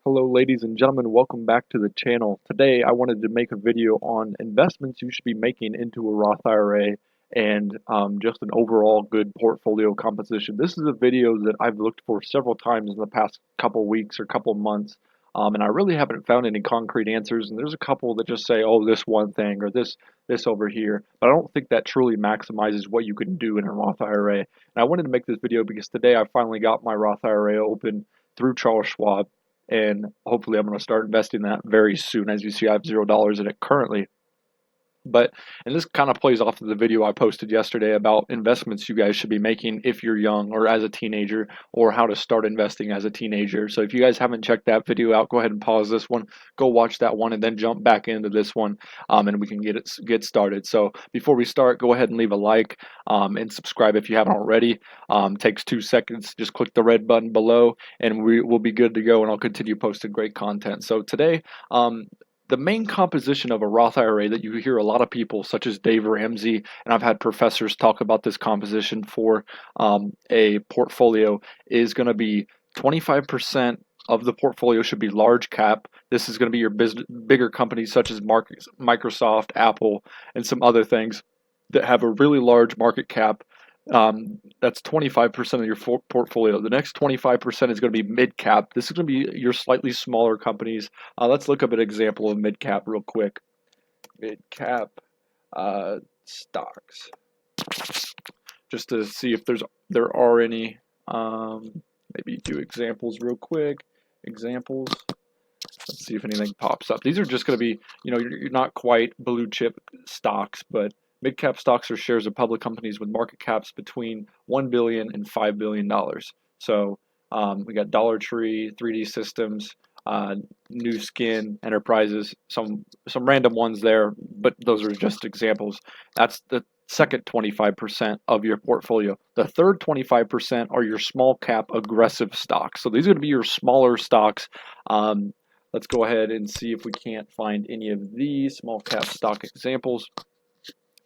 Hello ladies and gentlemen, welcome back to the channel. Today I wanted to make a video on investments you should be making into a Roth IRA and just an overall good portfolio composition. This is a video that I've looked for several times in the past couple weeks or couple months, and I really haven't found any concrete answers, and there's a couple that just say, oh, this one thing or this over here, but I don't think that truly maximizes what you can do in a Roth IRA. And I wanted to make this video because today I finally got my Roth IRA open through Charles Schwab, and hopefully I'm going to start investing that very soon. As you see, I have $0 in it currently. And this kind of plays off of the video I posted yesterday about investments you guys should be making if you're young or as a teenager, or how to start investing as a teenager. So if you guys haven't checked that video out, go ahead and pause this one, go watch that one, and then jump back into this one, and we can get started. So before we start, go ahead and leave a like, and subscribe if you haven't already. Takes 2 seconds. Just click the red button below, and we will be good to go. And I'll continue posting great content. So today, the main composition of a Roth IRA that you hear a lot of people, such as Dave Ramsey, and I've had professors talk about this composition for a portfolio, is going to be 25% of the portfolio should be large cap. This is going to be your bigger companies such as Microsoft, Apple, and some other things that have a really large market cap. That's 25% of your portfolio. The next 25% is going to be mid cap. This is going to be your slightly smaller companies. Let's look up an example of mid cap real quick. Mid cap stocks, just to see if there are any. Maybe do examples real quick. Examples. Let's see if anything pops up. These are just going to be, you're not quite blue chip stocks, but mid-cap stocks are shares of public companies with market caps between $1 billion and $5 billion. So we got Dollar Tree, 3D Systems, New Skin Enterprises, some random ones there, but those are just examples. That's the second 25% of your portfolio. The third 25% are your small cap aggressive stocks. So these are going to be your smaller stocks. Let's go ahead and see if we can't find any of these small cap stock examples.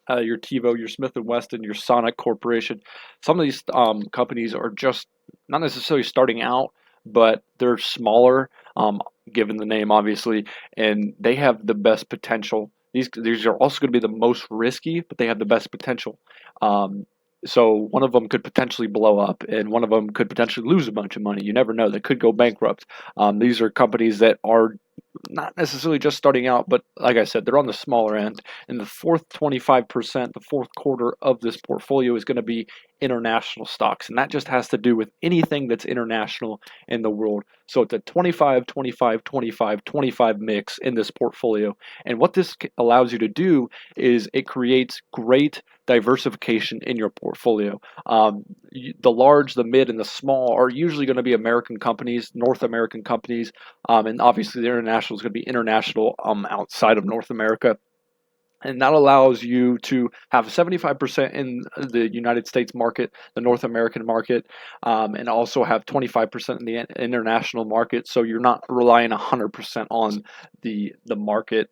Your TiVo, your Smith & Wesson, your Sonic Corporation. Some of these companies are just not necessarily starting out, but they're smaller, given the name, obviously, and they have the best potential. These are also going to be the most risky, but they have the best potential. So one of them could potentially blow up, and one of them could potentially lose a bunch of money. You never know. They could go bankrupt. These are companies that are not necessarily just starting out, but like I said, they're on the smaller end. And the fourth 25%, the fourth quarter of this portfolio is going to be international stocks. And that just has to do with anything that's international in the world. So it's a 25, 25, 25, 25 mix in this portfolio. And what this allows you to do is it creates great diversification in your portfolio. The large, the mid, and the small are usually going to be American companies, North American companies, and obviously the international is going to be international outside of North America. And that allows you to have 75% in the United States market, the North American market, and also have 25% in the international market. So you're not relying 100% on the market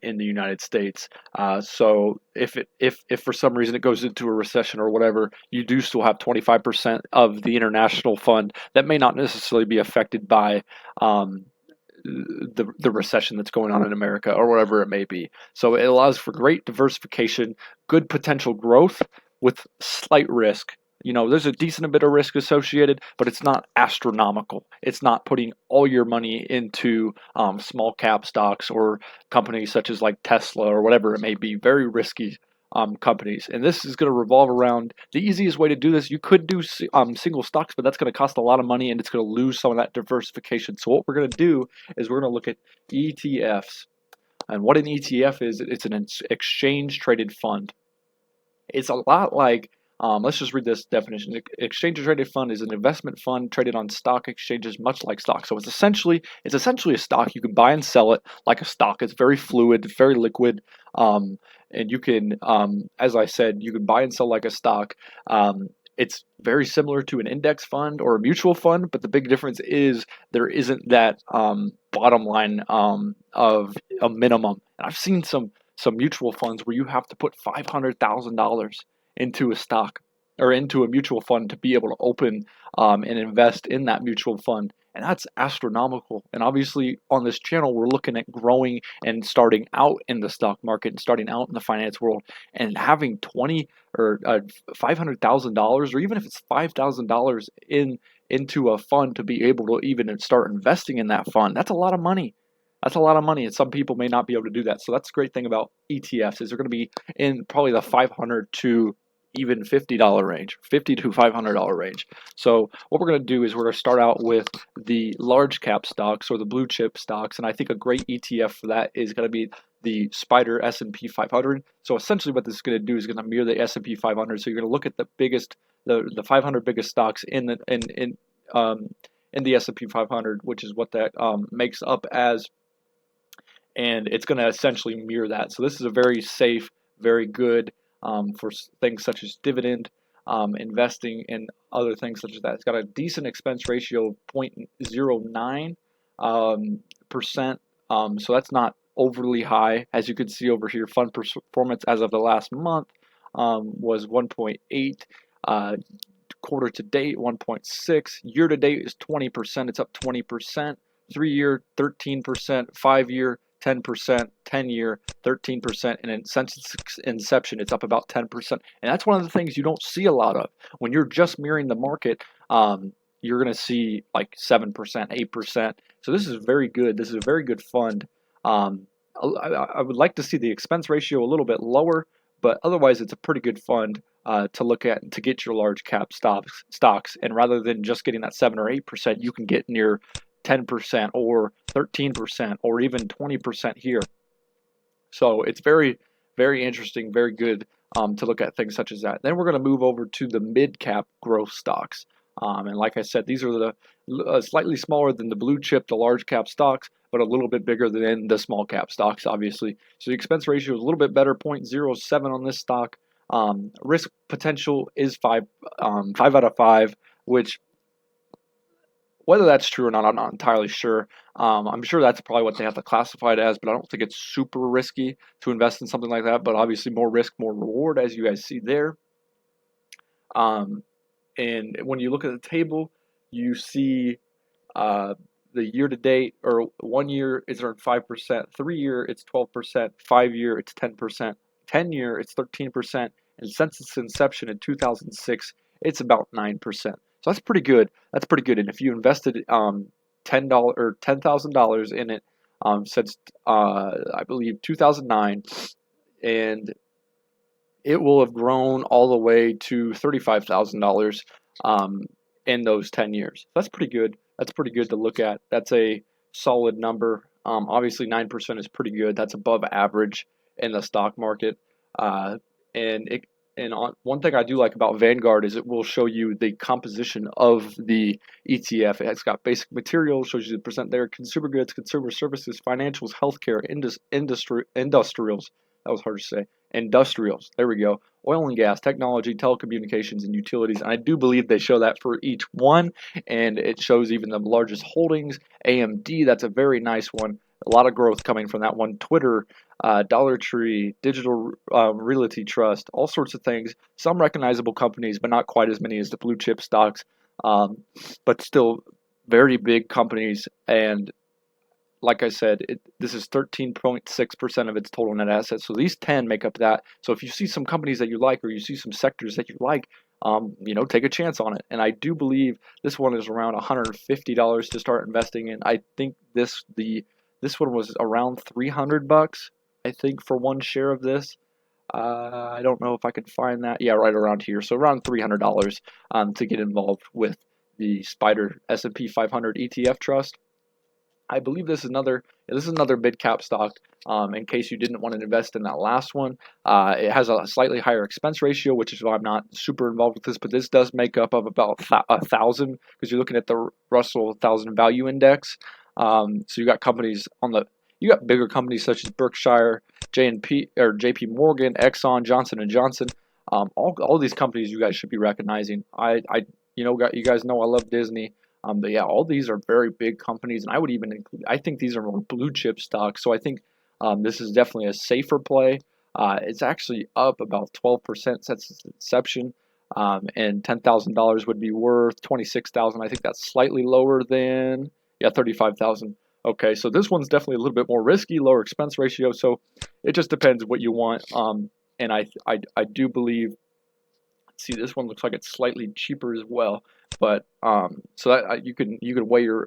in the United States. So if for some reason it goes into a recession or whatever, you do still have 25% of the international fund that may not necessarily be affected by the recession that's going on in America or whatever it may be. So it allows for great diversification, good potential growth with slight risk. There's a decent bit of risk associated, but it's not astronomical. It's not putting all your money into small cap stocks or companies such as like Tesla or whatever it may be. Very risky companies, and this is going to revolve around the easiest way to do this. You could do single stocks, but that's going to cost a lot of money, and it's going to lose some of that diversification. So what we're going to do is we're going to look at ETFs. And what an ETF is, it's an exchange traded fund. It's a lot like, let's just read this definition. Exchange traded fund is an investment fund traded on stock exchanges, much like stocks. So it's essentially a stock. You can buy and sell it like a stock. It's very fluid, very liquid, and you can, as I said, you can buy and sell like a stock. It's very similar to an index fund or a mutual fund, but the big difference is there isn't that bottom line of a minimum. And I've seen some mutual funds where you have to put $500,000 into a stock or into a mutual fund to be able to open and invest in that mutual fund. and that's astronomical. And obviously on this channel, we're looking at growing and starting out in the stock market and starting out in the finance world, and having 20 or $500,000, or even if it's $5,000 into a fund to be able to even start investing in that fund. That's a lot of money. That's a lot of money, and some people may not be able to do that. So that's the great thing about ETFs, is they're going to be in probably the $500 to even $50 range, $50 to $500 range. So what we're going to do is we're going to start out with the large cap stocks, or the blue chip stocks, and I think a great ETF for that is going to be the Spider S&P 500. So essentially what this is going to do is going to mirror the S&P 500. So you're going to look at the biggest, the 500 biggest stocks in the S&P 500, which is what that makes up as, and it's going to essentially mirror that. So this is a very safe, very good for things such as dividend investing and other things such as that. It's got a decent expense ratio of 0.09%, so that's not overly high. As you can see over here, fund performance as of the last month was 1.8. Quarter to date 1.6. Year to date is 20%. It's up 20%. 3-year 13%. 5-year 10%. 10-year 13%. And since its inception, it's up about 10%. And that's one of the things you don't see a lot of. When you're just mirroring the market, you're going to see like 7%, 8%. So this is very good. This is a very good fund. I would like to see the expense ratio a little bit lower, but otherwise it's a pretty good fund to look at to get your large cap stocks. And rather than just getting that 7 or 8%, you can get near 10% or 13% or even 20% here. So it's very, very interesting, very good to look at things such as that. Then we're going to move over to the mid cap growth stocks. And like I said, these are the slightly smaller than the blue chip, the large cap stocks, but a little bit bigger than the small cap stocks, obviously. So the expense ratio is a little bit better, 0.07 on this stock. Risk potential is 5 out of 5, which, whether that's true or not, I'm not entirely sure. I'm sure that's probably what they have to classify it as, but I don't think it's super risky to invest in something like that. But obviously, more risk, more reward, as you guys see there. And when you look at the table, you see the year to date, or 1 year, it's earned 5%. 3-year, it's 12%. 5-year, it's 10%. 10-year, it's 13%. And since its inception in 2006, it's about 9%. So that's pretty good. That's pretty good. And if you invested $10 or $10,000 in it since I believe 2009, and it will have grown all the way to $35,000 in those 10 years. That's pretty good. That's pretty good to look at. That's a solid number. Obviously, 9% is pretty good. That's above average in the stock market. One thing I do like about Vanguard is it will show you the composition of the ETF. It's got basic materials, shows you the percent there, consumer goods, consumer services, financials, healthcare, industrials. That was hard to say. Industrials. There we go. Oil and gas, technology, telecommunications, and utilities. And I do believe they show that for each one. And it shows even the largest holdings. AMD, that's a very nice one. A lot of growth coming from that one. Twitter, Dollar Tree, Digital Realty Trust, all sorts of things. Some recognizable companies, but not quite as many as the blue chip stocks. But still very big companies. And like I said, this is 13.6% of its total net assets. So these 10 make up that. So if you see some companies that you like, or you see some sectors that you like, take a chance on it. And I do believe this one is around $150 to start investing in. I think this one was around $300, I think, for one share of this. I don't know if I can find that. Yeah, right around here. So around $300 to get involved with the Spider S&P 500 ETF trust. I believe this is another mid cap stock. In case you didn't want to invest in that last one, it has a slightly higher expense ratio, which is why I'm not super involved with this. But this does make up of about 1,000, because you're looking at the Russell 1000 Value Index. So you got companies you got bigger companies such as Berkshire, JP Morgan, Exxon, Johnson & Johnson. All these companies you guys should be recognizing. You guys know I love Disney. But yeah, all these are very big companies, and I would even include, I think these are more blue chip stocks. So I think this is definitely a safer play. It's actually up about 12% since its inception. and $10,000 would be worth 26,000. I think that's slightly lower than, yeah, 35,000. Okay, so this one's definitely a little bit more risky, lower expense ratio. So it just depends what you want. And I do believe, see, this one looks like it's slightly cheaper as well. But so that you can weigh your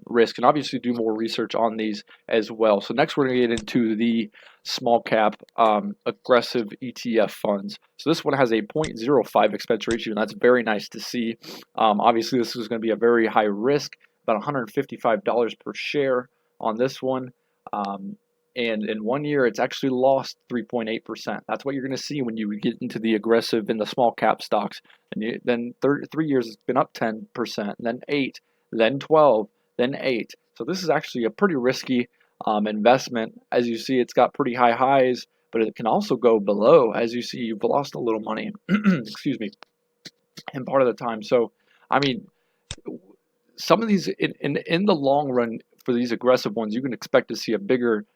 risk and obviously do more research on these as well. So next we're going to get into the small cap aggressive ETF funds. So this one has a 0.05 expense ratio, and that's very nice to see. Obviously, this is going to be a very high risk, about $155 per share on this one. And in 1 year, it's actually lost 3.8%. That's what you're going to see when you get into the aggressive in the small cap stocks. And then 3 years, it's been up 10%, then 8, then 12, then 8. So this is actually a pretty risky investment. As you see, it's got pretty high highs, but it can also go below. As you see, you've lost a little money, excuse me, in part of the time. So, I mean, some of these in the long run for these aggressive ones, you can expect to see a bigger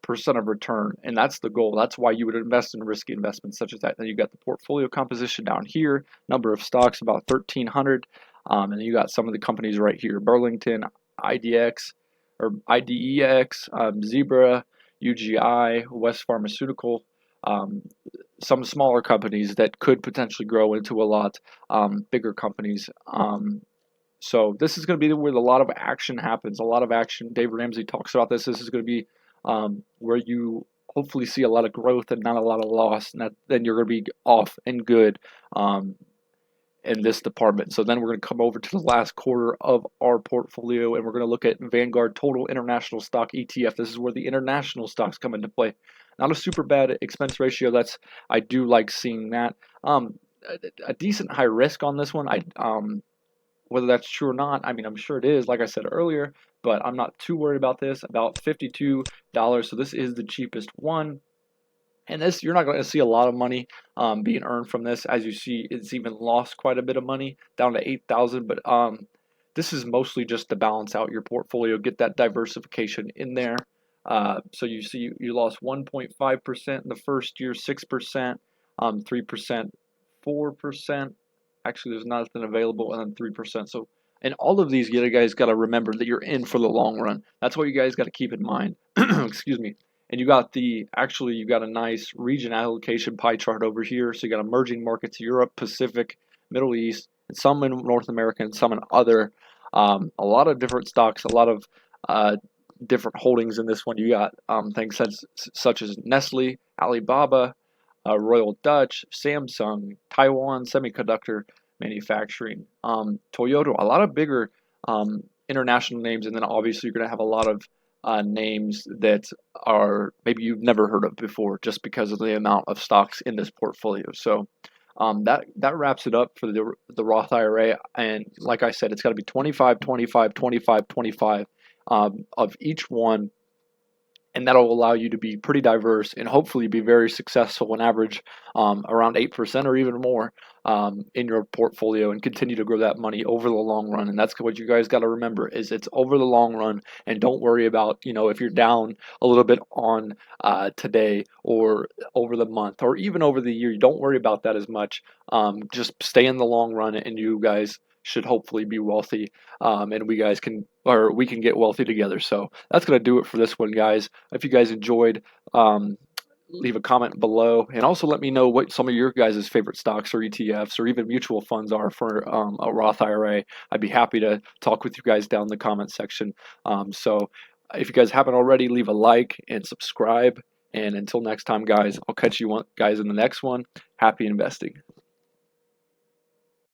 percent of return, and that's the goal. That's why you would invest in risky investments such as that. Then you got the portfolio composition down here, number of stocks about 1,300, and then you got some of the companies right here: Burlington, IDX or IDEX, Zebra, UGI, West Pharmaceutical. Some smaller companies that could potentially grow into a lot bigger companies. So this is going to be where a lot of action happens. A lot of action. Dave Ramsey talks about this. This is going to be where you hopefully see a lot of growth and not a lot of loss. And then you're going to be off and good in this department. So then we're going to come over to the last quarter of our portfolio, and we're going to look at Vanguard Total International Stock ETF. This is where the international stocks come into play. Not a super bad expense ratio. I do like seeing that. A decent high risk on this one. Whether that's true or not, I mean, I'm sure it is, like I said earlier, but I'm not too worried about this. About $52. So this is the cheapest one. And this, you're not going to see a lot of money being earned from this. As you see, it's even lost quite a bit of money, down to 8,000. But this is mostly just to balance out your portfolio, get that diversification in there. So you see, you lost 1.5% in the first year, 6%, 3%, 4%. Actually, there's nothing available, and then 3%. So, and all of these, you guys got to remember that you're in for the long run. That's what you guys got to keep in mind. Excuse me. And you got you got a nice region allocation pie chart over here. So you got emerging markets, Europe, Pacific, Middle East, and some in North America, and some in other. A lot of different stocks, a lot of different holdings in this one. You got things such as Nestle, Alibaba, Royal Dutch, Samsung, Taiwan Semiconductor Manufacturing, Toyota, a lot of bigger international names, and then obviously you're going to have a lot of names that are maybe you've never heard of before just because of the amount of stocks in this portfolio. So that wraps it up for the Roth IRA, and like I said, it's got to be 25, 25, 25, 25 of each one. And that'll allow you to be pretty diverse and hopefully be very successful and average around 8% or even more in your portfolio and continue to grow that money over the long run. And that's what you guys got to remember is it's over the long run, and don't worry about, if you're down a little bit on today or over the month or even over the year. Don't worry about that as much. Just stay in the long run, and you guys should hopefully be wealthy, and we can get wealthy together. So that's going to do it for this one, guys. If you guys enjoyed, leave a comment below, and also let me know what some of your guys' favorite stocks or ETFs or even mutual funds are for a Roth IRA. I'd be happy to talk with you guys down in the comment section. So if you guys haven't already, leave a like and subscribe. And until next time, guys, I'll catch you guys in the next one. Happy investing.